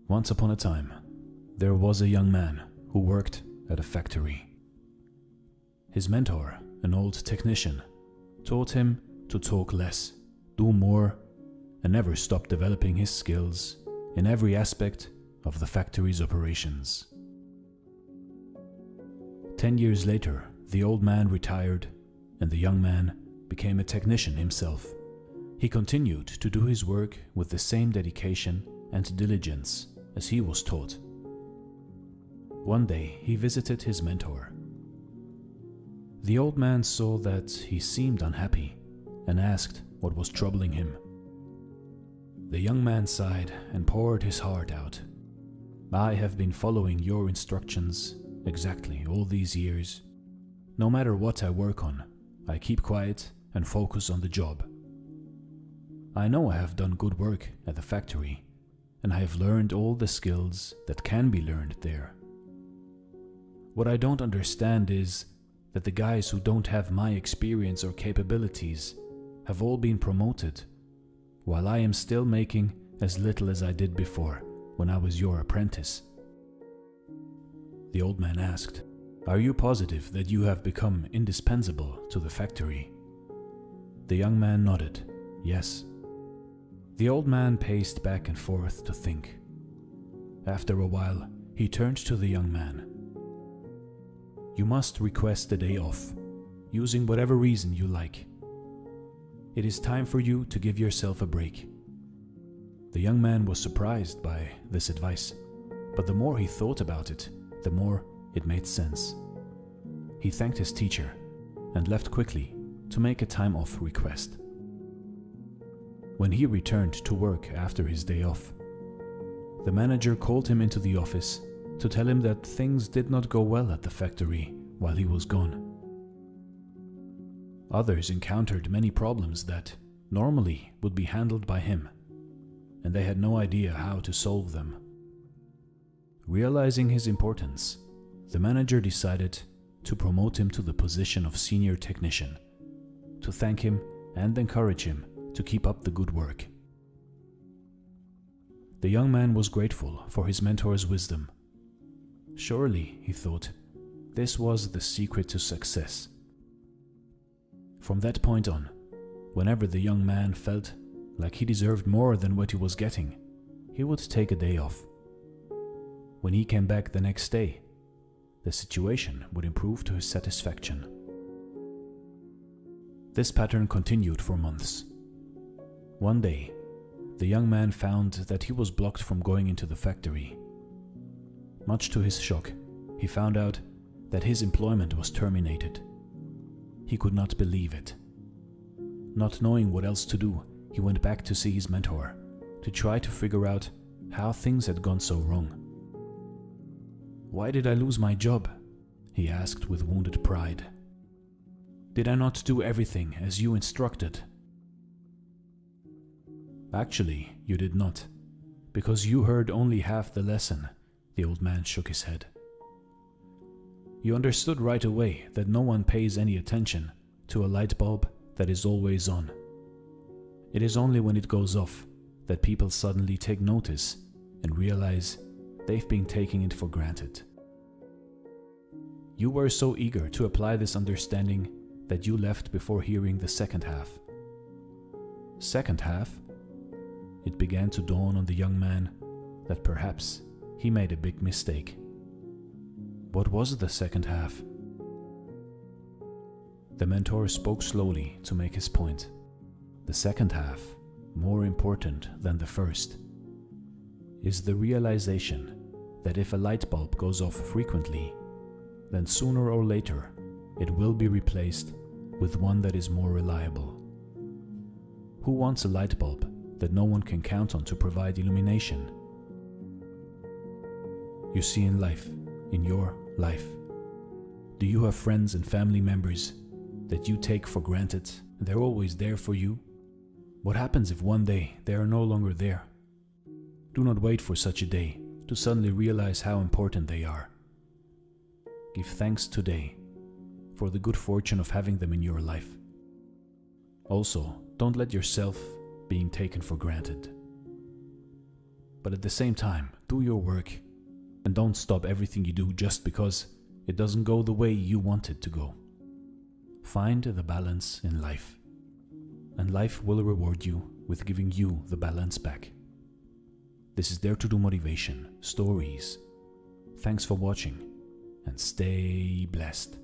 Once upon a time, there was a young man who worked at a factory. His mentor, an old technician, taught him to talk less, do more, and never stop developing his skills in every aspect of the factory's operations. 10 years later, the old man retired and the young man became a technician himself. He continued to do his work with the same dedication and diligence as he was taught. One day he visited his mentor. The old man saw that he seemed unhappy and asked what was troubling him. The young man sighed and poured his heart out. "I have been following your instructions exactly all these years. No matter what I work on, I keep quiet and focus on the job. I know I have done good work at the factory, and I have learned all the skills that can be learned there. What I don't understand is that the guys who don't have my experience or capabilities have all been promoted, while I am still making as little as I did before when I was your apprentice." The old man asked, "Are you positive that you have become indispensable to the factory?" The young man nodded, "Yes." The old man paced back and forth to think. After a while, he turned to the young man. "You must request a day off, using whatever reason you like. It is time for you to give yourself a break." The young man was surprised by this advice, but the more he thought about it, the more it made sense. He thanked his teacher and left quickly to make a time off request. When he returned to work after his day off, the manager called him into the office to tell him that things did not go well at the factory while he was gone. Others encountered many problems that normally would be handled by him, and they had no idea how to solve them. Realizing his importance, the manager decided to promote him to the position of senior technician, to thank him and encourage him to keep up the good work. The young man was grateful for his mentor's wisdom. Surely, he thought, this was the secret to success. From that point on, whenever the young man felt like he deserved more than what he was getting, he would take a day off. When he came back the next day, the situation would improve to his satisfaction. This pattern continued for months. One day, the young man found that he was blocked from going into the factory. Much to his shock, he found out that his employment was terminated. He could not believe it. Not knowing what else to do, he went back to see his mentor to try to figure out how things had gone so wrong. "Why did I lose my job?" he asked with wounded pride. "Did I not do everything as you instructed?" "Actually, you did not, because you heard only half the lesson," the old man shook his head. "You understood right away that no one pays any attention to a light bulb that is always on. It is only when it goes off that people suddenly take notice and realize they've been taking it for granted. You were so eager to apply this understanding that you left before hearing the second half." Second half? It began to dawn on the young man that perhaps he made a big mistake. What was the second half? The mentor spoke slowly to make his point. The second half, more important than the first, is the realization that if a light bulb goes off frequently, then sooner or later it will be replaced with one that is more reliable. Who wants a light bulb that no one can count on to provide illumination? You see, in life, in your life, do you have friends and family members that you take for granted and they're always there for you? What happens if one day they are no longer there? Do not wait for such a day to suddenly realize how important they are. Give thanks today for the good fortune of having them in your life. Also, don't let yourself being taken for granted. But at the same time, do your work and don't stop everything you do just because it doesn't go the way you want it to go. Find the balance in life, and life will reward you with giving you the balance back. This is Dare to Do Motivation Stories. Thanks for watching, and stay blessed.